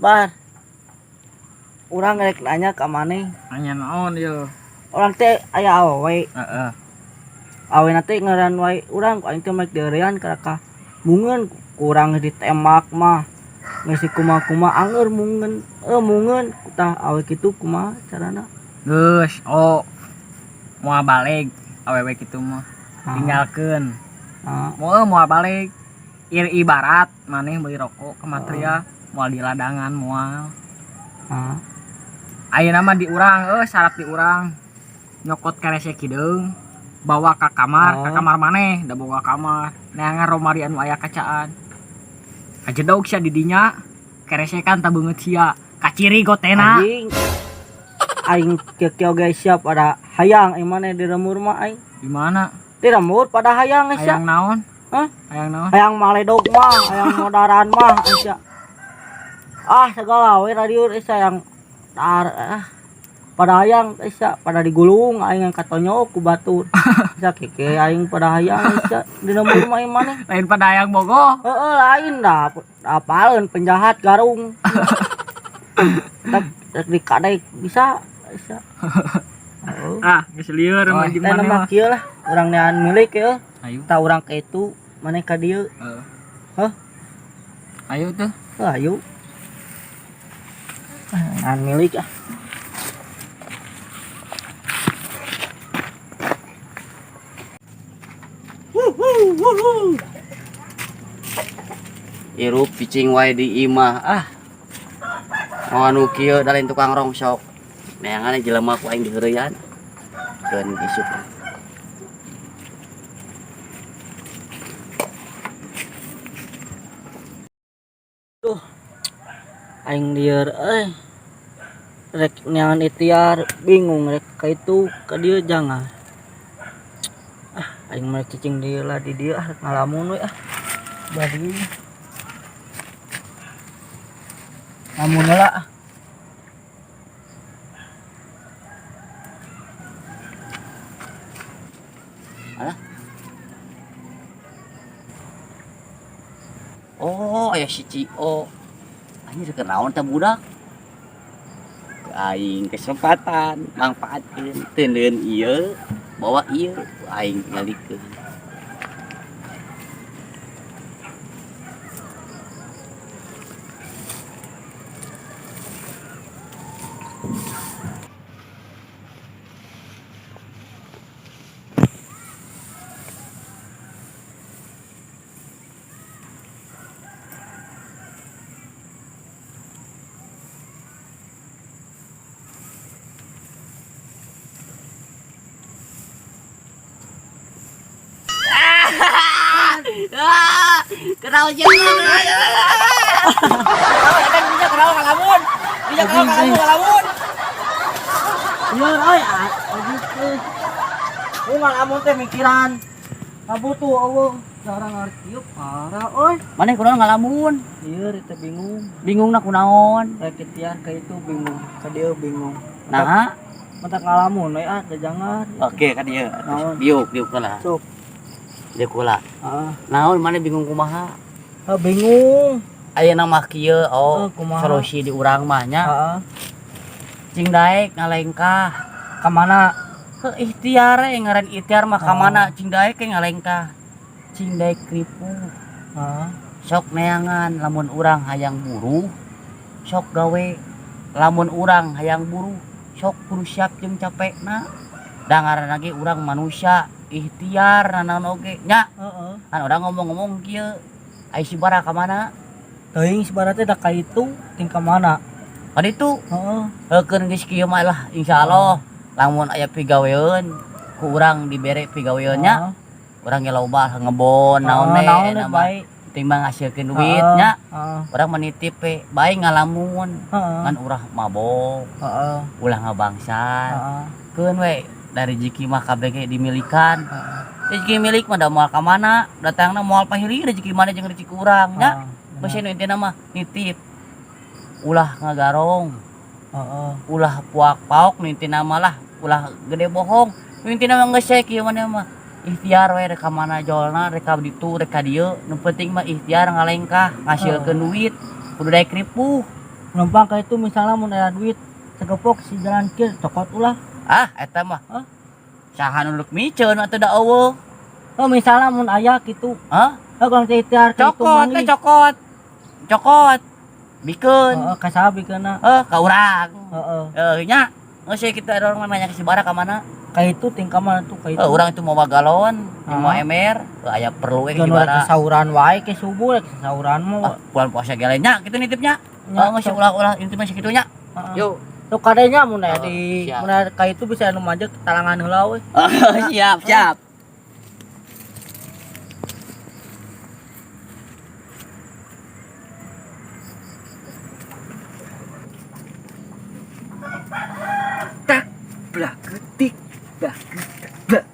Bar, urang rek nanya ka maneh. Nanya naon ieu? Orang teh aya awewe. Heeh. Awe nanti ngaran wae urang aing teh make deurean ka mungeun kurang ditembak mah. Geus kumaha-kumaha anger mungeun tah awe kitu kumaha carana? Geus, moal balik awewe kitu mah. Tinggalkeun. Moal balik. Ibarat maneh beli rokok ke Matria, moal di ladangan moal. Ayeuna mah di urang, syarat di urang. Nyokot karese kideung, bawa ka kamar maneh, da bawa ka kamar. Neangan romari anu aya kacaan. Kajedog sia di dinya, karese kan tabeungeut sia, kaciri gotena. Anjing. Aing kieu ge siap pada hayang aing maneh di remur mah aing. Di mana? Di remur pada hayang sia. Hayang naon? Hah? Hayang naon? Hayang maledog mah, hayang modaran mah sia. Segala we radio sia yang pada hayang sia pada digulung aing katonyok ku batur. Sia keke aing pada hayang sia di remur mah aing maneh. Lain pada hayang bogoh. Heeh lain dah apaleun penjahat garung. Tak dikadai bisa. Geus lieur mah di mana mana mah kieu lah urang nean milik ya. Ayo. Tah urang ka itu maneh ka dieu. Hah? Ayo tuh. Ayo. Nean milik ah. Irup picing wae di imah anu kieu da lain tukang rongsok neangan jelema ku aing diheureuyan keun isuk Aing lieur rek neangan ikhtiar bingung rek ka itu ka dieu jangan aing mah cicing dieu lah di dieu rek ngalamun we bari lamun heula aya si Cio anjir kenaon teh budak aing kesempatan mangpaatkeun teu neun ieu bawa ieu aing ngalikeun kenal jeung kan bisa kenal ngalamun bisa kenal ngalamun ieu euy ngalamun teh mikiran kabutuh eueuh cara ngarti parah euy maneh kunaon ngalamun ieu teh bingungna kunaon rek ikhtiar ka itu bingung ka dieu bingung nah mentak ngalamun we teh jangan oke ka dieu naon diuk heula sok diuk heula naon maneh bingung kumaha bingung ayeuna mah kieu kumaha solusi di urang mah nya cing daek ngalengkah ka mana ikhtiar ngaran ikhtiar mah ka mana cing daek ngalengkah cing daek kripu sok neangan lamun urang hayang buru sok gawe lamun urang hayang buru sok kudu siap jeung capekna da ngaranna ge urang manusia ikhtiar nanaon oge nya kan urang ngomong-ngomong kieu ai sibara ka mana teuing sibara teh da ka itu ting ka mana ka ditu keun geus kieu mah lah insyaallah lamun aya pigaweun ku urang dibere pigaweun nya urang ge loba ngebon naon bae timbang ngasilkeun duit nya urang menitip bae ngalamun ngan urang mabok ulah ngabangsan keun we dari rezeki mah kabeh ge dimilikan rezeki milik mah da moal ka mana datangna moal pahili rezeki mana jeung rezeki urang nya geus nu intina mah nitip ulah ngagarong ulah puak paok nu intina mah lah ulah gede bohong nu intina mah geus sae kieu maneh mah ikhtiar we rek ka mana jolna rek ka ditu rek ka dieu nu penting mah ikhtiar ngalengkah ngasilkeun duit kudu daek ripuh Numpang ka itu misalnya mun aya duit segepok si jalan kieu cokot ulah. Eta mah Hah? saha nu rek miceun atuh da eueuh. Oh misalnya mun aya kitu. Kurang ikhtiar ka itu Cokot teh cokot bikeun. Heeh, ka saha bikeunna? Ka urang. Heeh. Nya geus kita orang nanya ke si Bara ka mana? Ka itu tingkah mana tuh ka itu. Urang itu mau galon, mau emer, aya perlu we ke si Jangan Bara. kesauran wae ke subuh ke sauran mah. Bulan puasa ge nya kitu nitipnya. Geus ulah-ulah intinya sakitunya. Yuk. Tuh kadenya mun aya Siap. mun aya ka itu bisa anu majek talangan heula we. Siap. Blak ketik blak blak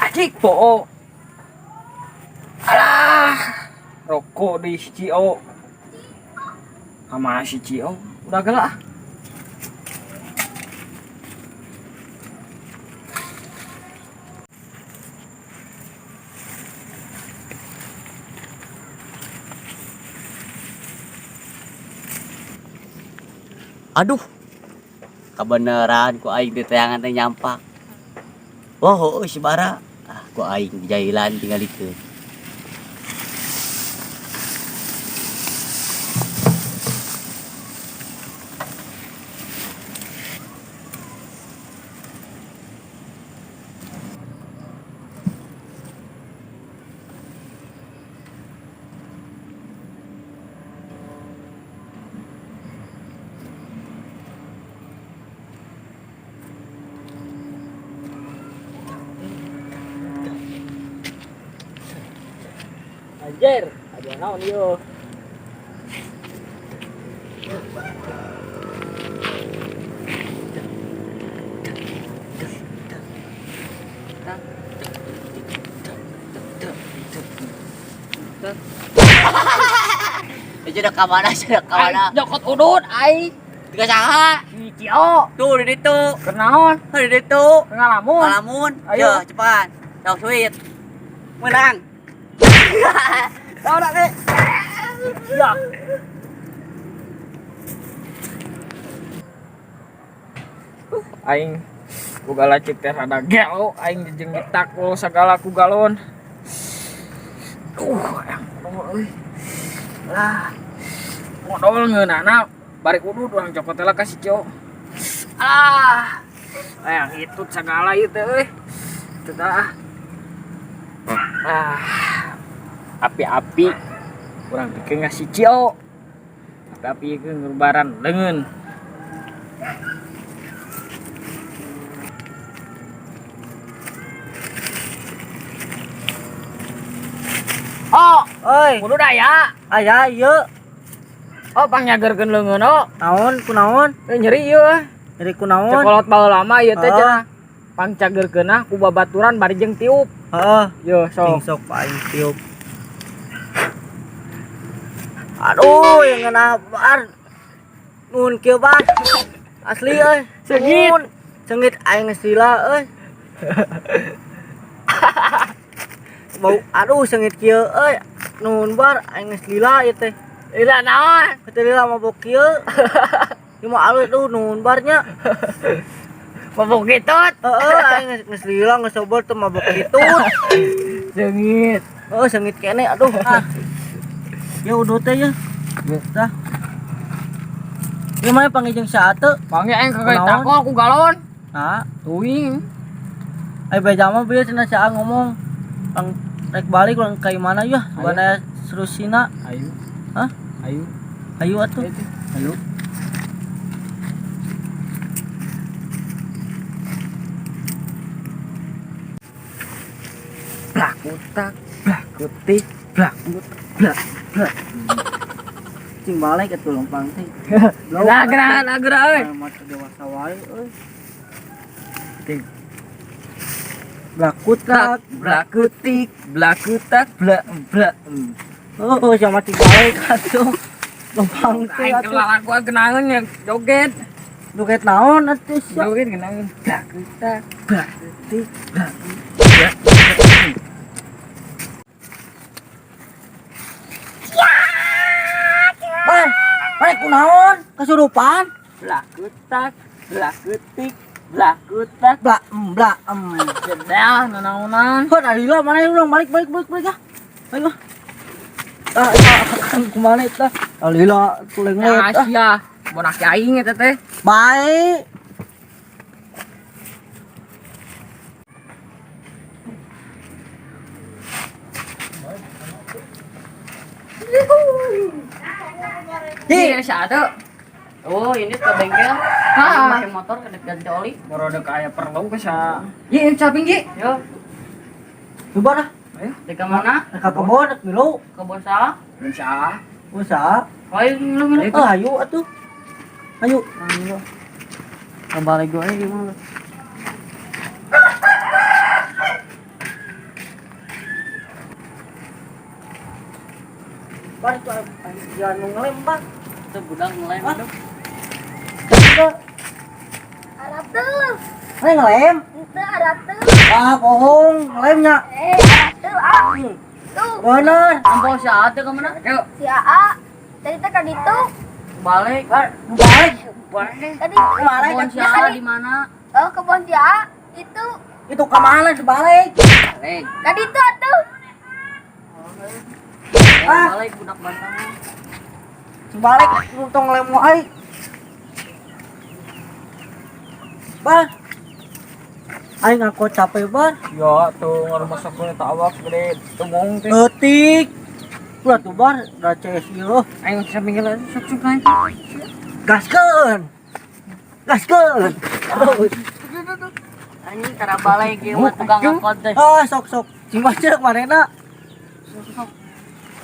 Adik po. Alah, rokok di si Cio. Sama si Cio udah gelap. Aduh. Kebenaran ku aing di tayangan teh nyampak. Wah, si Bara. Ku aing jailan tinggalikeun. Anjir, ada naon ieu? Sudah ka mana? Jokot udut ai. Tiga saha? Si Cio. Tuh di ditu. Kenaon? Di ditu. Ngalamun. Ngalamun. Ayo. Yo, cepat. Sok sweet. Menang. Tahu nak ke? Ya. Aing kugala cek teh rada gelo, aing jeung ditakul sagala ku galon. Euy. Lah. Modal ngeunana bari udud urang cokot teh lah ka si Cio. Yang itu segala itu euy. Itu tah. Api-api kurang bikin ngasih Cio. Api-api ke ngerubaran lengan. Oh, Oi, kudu daya. aya ieu. Oh, pangyagerkeun leungeun oh. Naon kunaon? Nyeri ieu. Jadi kunaon? Cokolot baheula lama ieu teh Oh. cenah. Pangcagerkeunna ku babaturan bari jeung tiup. Heeh. Yo, Ting sok. sok paling tiup. Aduh, yang ngena bar. Nun kieu bar. Asli euy. Seungit. Nun. Seungit aing sila euy. Bau aduh seungit kieu euy. Nun bar aing lila ieu teh. Ila naon? Teu lila mabok kieu. Ieu mah alus tuh nun barnya. Mabok ditut. Heeh, aing geus lila geus sober teu mabok kitu. Seungit. Oh, seungit kene aduh. Ya udah teh ya. Tah. Ieu mah pangijeng saat teu. Panggil aing kagak Kunaon? takol ku galon. Nah, Tuing. ai bae mah bieu cenah saa ngomong. Pang rek balik urang ka mana ya? Bukan aya serusina. Ayo. Hah? Ayo. Ayo atuh. Ayo. Blak utak, blak kutik, blak utak, blak. Cing balik atuh lompang teh. Nah, gerak euy. Mata dewasa wae euy. Ting. Blakutak, Blak kutik, blak utak, blak. oh sama cing balik atuh. Lompang teh Aing atuh. kelak gua kenangan yang joget. Duket naon atuh sia. Joget kenangan. Blak utak, blak kutik, blak. Ya. kunaon? Kesurupan? Belah kutak, belah kutik, belah kutak. Bla Jedah nanaonan. Heuh alila mana urang balik ah. Ayo. Kumaha eta? Alila tuleng let. Asia bonak aing eta teh. Baik. Iya, satu. Oh, ini ke bengkel. Pakai motor ke ganti oli. Baru ada kayak perlu ke sa. Ye, caping Ji. Yo, Coba dah. Ayo, di ke mana? Ka kebon milu. Kebun sawah. bisa. Usaha. Ayo, milu. Ayo atuh. Ayo. Kembali gue gimana? Bar jangan ngelem, Bang. Itu budak ngelem Ah. itu. Arab tuh, Ngelem. itu Arab tuh, Ah, bohong, ngelemnya. Arab tuh, tuh, Bener. Ambo si Ate ke mana? Yuk, si AA, tadi teh kan itu, balik. Balik. Balik. tadi itu, Balik. Kebun si Ate di mana? oh kebun si AA, itu, Itu kemana dibalik? Balik. tadi itu atuh, Ah. Balik budak bantang. Sebalik untung ngelem wae. Bar. Aing ngaku capek, Bar. Ya, tuh ngaruh masuk ke tawak gede. Tumong teh. Etik. Udah tuh, Bar. Udah CS ieu. Aing bisa pinggir sok-sok lain. Gaskeun. Gaskeun. Anjing tara balik ge mah tukang angkot teh. Ah, sok-sok. Sing macet manehna.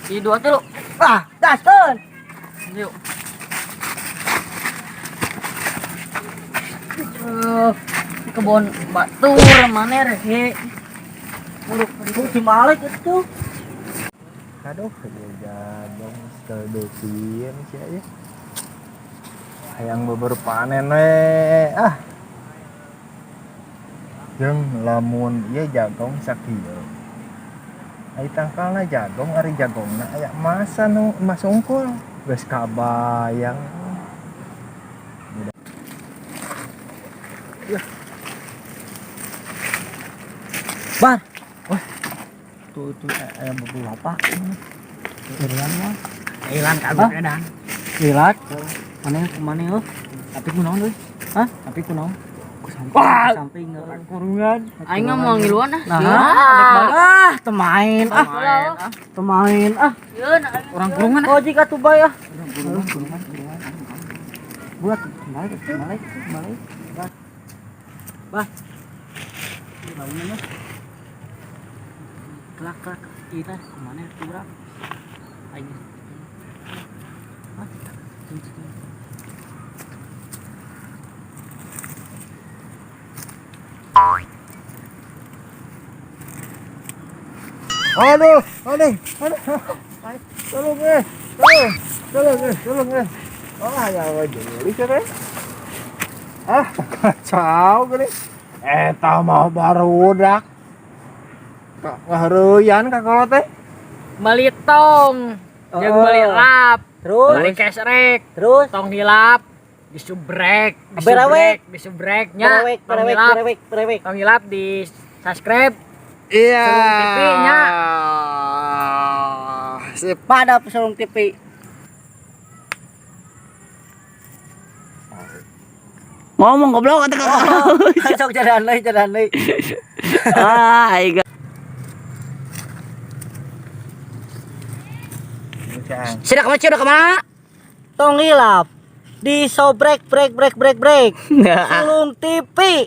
Di dua tuh. Ah, gaskeun. Yuk. Kebun batur mana reh? Itu si Malik itu. Aduh, jadong sedotin sih aja. Hayang beber panen we. Ah. Jeung lamun ieu jagong sakieu. Ai tangkalna jagong ari jagongna aya masa nu emas unggul. Geus kabayang. Bar. Wah. Tuh ayam beberapa. Irian mah. Ilan kagak edan. Lihat. Mana kemana yo? Tapi kunaon euy? Hah? Tapi kunaon? Samping Kurungan. Aing nggak mau ngiluan ah. Nah, Sieu, ah, temain ah, temain ah. Yeun, Orang kurungan. Oh jika tuh bay ah. Kurungan. Buat balik. Bah. Bangunnya. Kelak kita kemana kurang? Aing. Aduh. Tolong Oh, ya jeli cenah. Ah, kacau gini. Eta mah barudak. Ngahareuyan ka kalau teh. Bali tong. Jeung bali lap. Terus, Bali kesrek. terus. Tong hilap. Disubrek. Berewek. Disubreknya. Tong hilap. Tong hilap di subscribe. Iya. Selung TV-nya. Sip. Pada pesulung TV. ngomong goblok kata kakak. Sok jalan deui. Ah, aing. Sudah kemana? Sudah kemana? Tong hilap. Di sobrek break. Sulung TV.